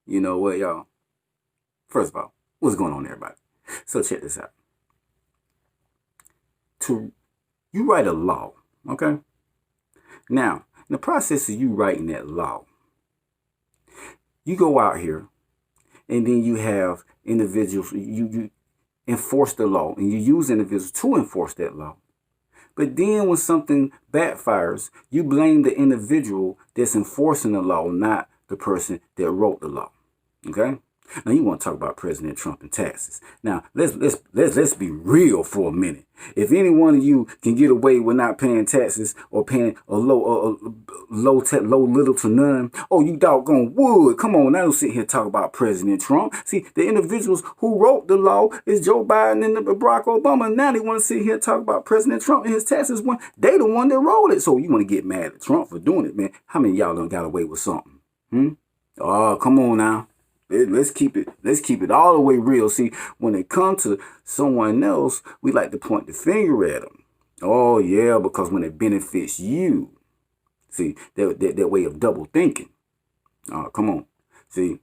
You know what, y'all? First of all, what's going on, everybody? So check this out. To you write a law, okay? Now, in the process of you writing that law, you go out here and then you have individuals, you enforce the law and you use individuals to enforce that law. But then when something backfires, you blame the individual that's enforcing the law, not the person that wrote the law. Okay? Now you want to talk about President Trump and taxes. Now let's be real for a minute. If any one of you can get away with not paying taxes or paying a low little to none, oh you doggone would. Come on, now don't sit here and talk about President Trump. See, the individuals who wrote the law is Joe Biden and Barack Obama. Now they want to sit here and talk about President Trump and his taxes when they the one that wrote it. So you want to get mad at Trump for doing it, man? How many of y'all done got away with something? Oh, come on now. Let's keep it all the way real. See, when it comes to someone else, we like to point the finger at them. Oh yeah, because when it benefits you, see that way of double thinking. Come on, see,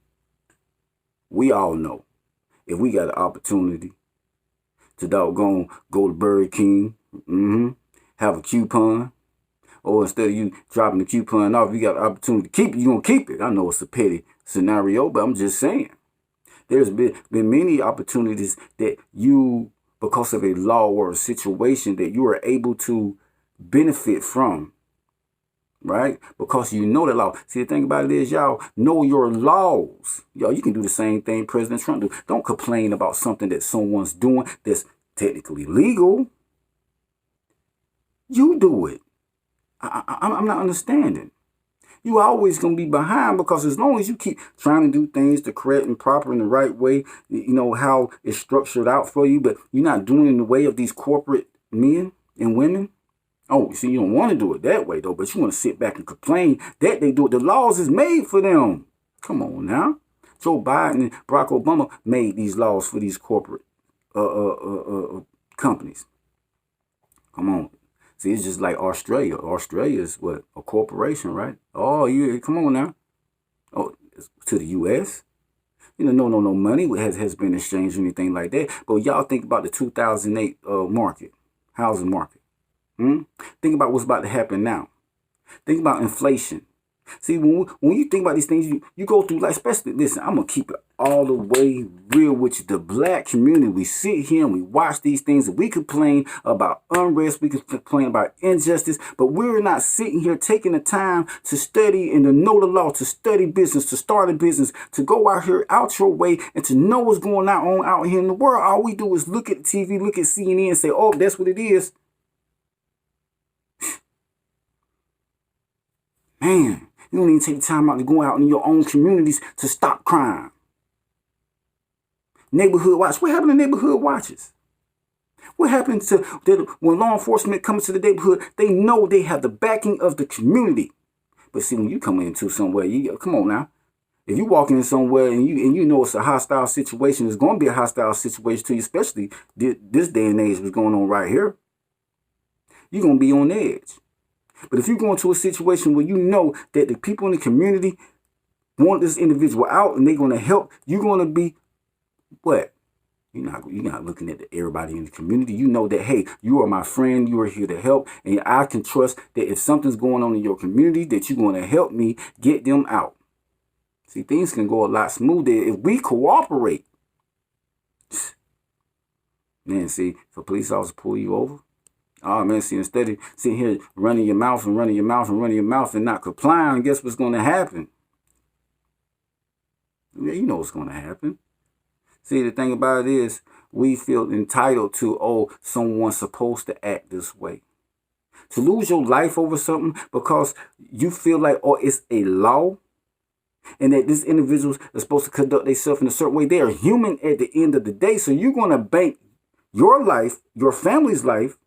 we all know if we got an opportunity to doggone go to Burger King, have a coupon, or instead of you dropping the coupon off, you got an opportunity to keep it, you're going to keep it. I know it's a petty scenario, but I'm just saying. There's been many opportunities that you, because of a law or a situation, that you are able to benefit from, right? Because you know the law. See, the thing about it is, y'all, know your laws. Y'all, you can do the same thing President Trump do. Don't complain about something that someone's doing that's technically legal. You do it. I'm not understanding. You always going to be behind because as long as you keep trying to do things the correct and proper in the right way, you know how it's structured out for you, but you're not doing it in the way of these corporate men and women. Oh, see, you don't want to do it that way, though, but you want to sit back and complain that they do it. The laws is made for them. Come on now. Joe Biden and Barack Obama made these laws for these corporate companies. Come on. See, it's just like Australia. Australia is what? A corporation, right? Oh, you come on now. Oh, to the U.S. You know, no money has been exchanged or anything like that. But y'all think about the 2008 market, housing market. Think about what's about to happen now. Think about inflation. See, when you think about these things, you go through, like, especially, listen, I'm going to keep it all the way real with you. The black community, we sit here and we watch these things and we complain about unrest, we complain about injustice, but we're not sitting here taking the time to study and to know the law, to study business, to start a business, to go out here, out your way, and to know what's going on out here in the world. All we do is look at the TV, look at CNN and say, oh, that's what it is. Man, you don't even take the time out to go out in your own communities to stop crime. Neighborhood watch. What happened to neighborhood watches? What happened to when law enforcement comes to the neighborhood? They know they have the backing of the community. But see, when you come into somewhere, come on now. If you walk in somewhere and you know it's a hostile situation, it's going to be a hostile situation to you, especially this day and age what's going on right here. You're going to be on edge. But if you go into a situation where you know that the people in the community want this individual out and they're going to help, you're going to be what? You're not looking at everybody in the community. You know that, hey, you are my friend. You are here to help. And I can trust that if something's going on in your community, that you're going to help me get them out. See, things can go a lot smoother if we cooperate. Man, see, if a police officer pull you over, oh man, see, instead of sitting here running your mouth and running your mouth and running your mouth and not complying, guess what's going to happen? Yeah, you know what's going to happen. See, the thing about it is we feel entitled to, oh, someone's supposed to act this way. To lose your life over something because you feel like, oh, it's a law and that this individual is supposed to conduct themselves in a certain way. They are human at the end of the day. So you're going to bank your life, your family's life,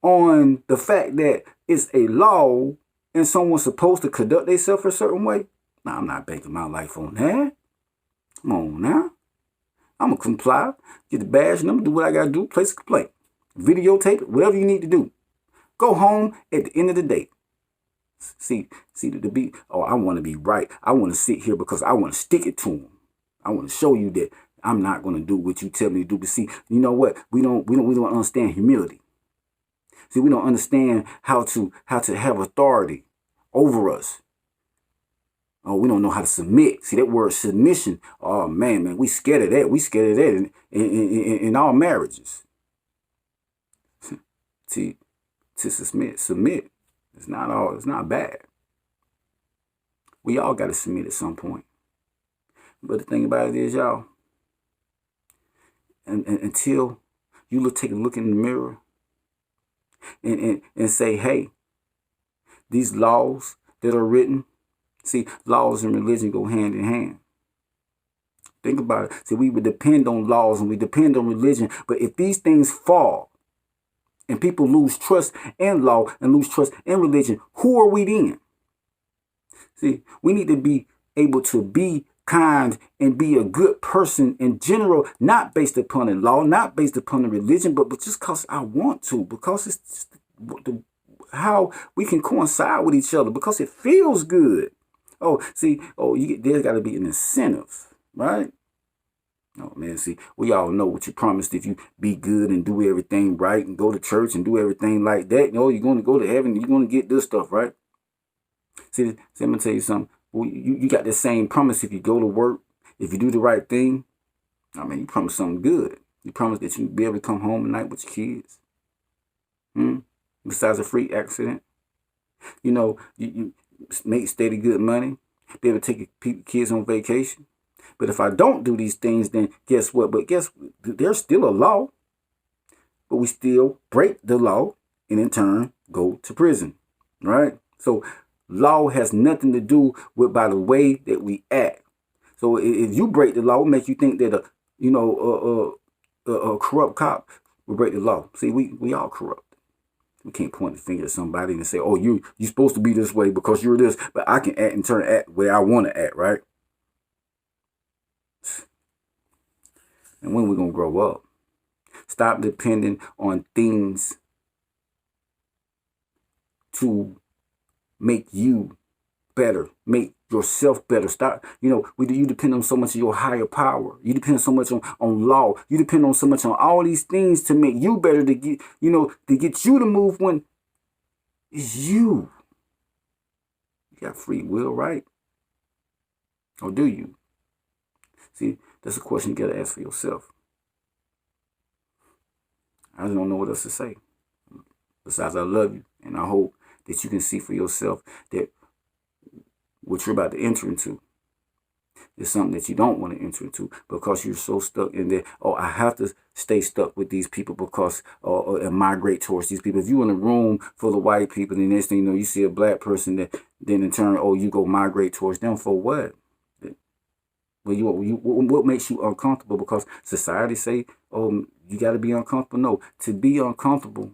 on the fact that it's a law and someone's supposed to conduct themselves a certain way. Now, I'm not banking my life on that. Come on now. I'm going to comply, get the badge number, do what I got to do, place a complaint, videotape it, whatever you need to do. Go home at the end of the day. See, to be, oh, I want to be right. I want to sit here because I want to stick it to them. I want to show you that I'm not going to do what you tell me to do. But see, you know what? We don't understand humility. See, we don't understand how to have authority over us. Oh, we don't know how to submit. See, that word submission. Oh man, we scared of that. We scared of that in all marriages. See, to submit. It's not bad. We all got to submit at some point. But the thing about it is, y'all, and until you take a look in the mirror and say, hey, these laws that are written, see, laws and religion go hand in hand. Think about it. See, we would depend on laws and we depend on religion. But if these things fall and people lose trust in law and lose trust in religion, who are we then? See, we need to be able to be kind and be a good person in general, not based upon the law, not based upon the religion, but just because I want to, because it's just how we can coincide with each other, because it feels good. Oh, see, there's got to be an incentive, right? Oh man, see, we all know what you promised. If you be good and do everything right and go to church and do everything like that, you're going to go to heaven. You're going to get this stuff, right? See, I'm going to tell you something. Well, you got the same promise if you go to work, if you do the right thing. I mean, you promise something good. You promise that you'll be able to come home at night with your kids. Besides a freak accident. You know, you make steady good money. Be able to take your kids on vacation. But if I don't do these things, then guess what? There's still a law. But we still break the law and in turn go to prison. Right? So law has nothing to do with by the way that we act. So if you break the law, it make you think that a corrupt cop will break the law. See, we all corrupt. We can't point the finger at somebody and say, oh, you're supposed to be this way because you're this, but I can act and turn act where I want to act, right? And when we're going to grow up? Stop depending on things to make you better, make yourself better. Stop, you depend on so much of your higher power. You depend so much on law. You depend on so much on all these things to make you better, to get you to move when it's you. You got free will, right? Or do you? See, that's a question you got to ask for yourself. I just don't know what else to say. Besides, I love you, and I hope that you can see for yourself that what you're about to enter into is something that you don't want to enter into because you're so stuck in there. Oh, I have to stay stuck with these people because and migrate towards these people. If you're in a room full of white people, and the next thing you know, you see a black person, that then in turn, you go migrate towards them for what? What makes you uncomfortable? Because society say, you got to be uncomfortable. No, to be uncomfortable,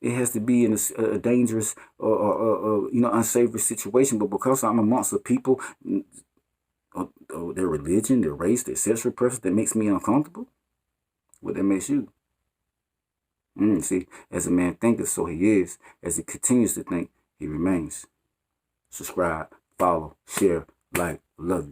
it has to be in a dangerous or unsavory situation. But because I'm amongst the people, their religion, their race, their sexual preference, that makes me uncomfortable. What that makes you? See, as a man thinketh, so he is. As he continues to think, he remains. Subscribe, follow, share, like, love you.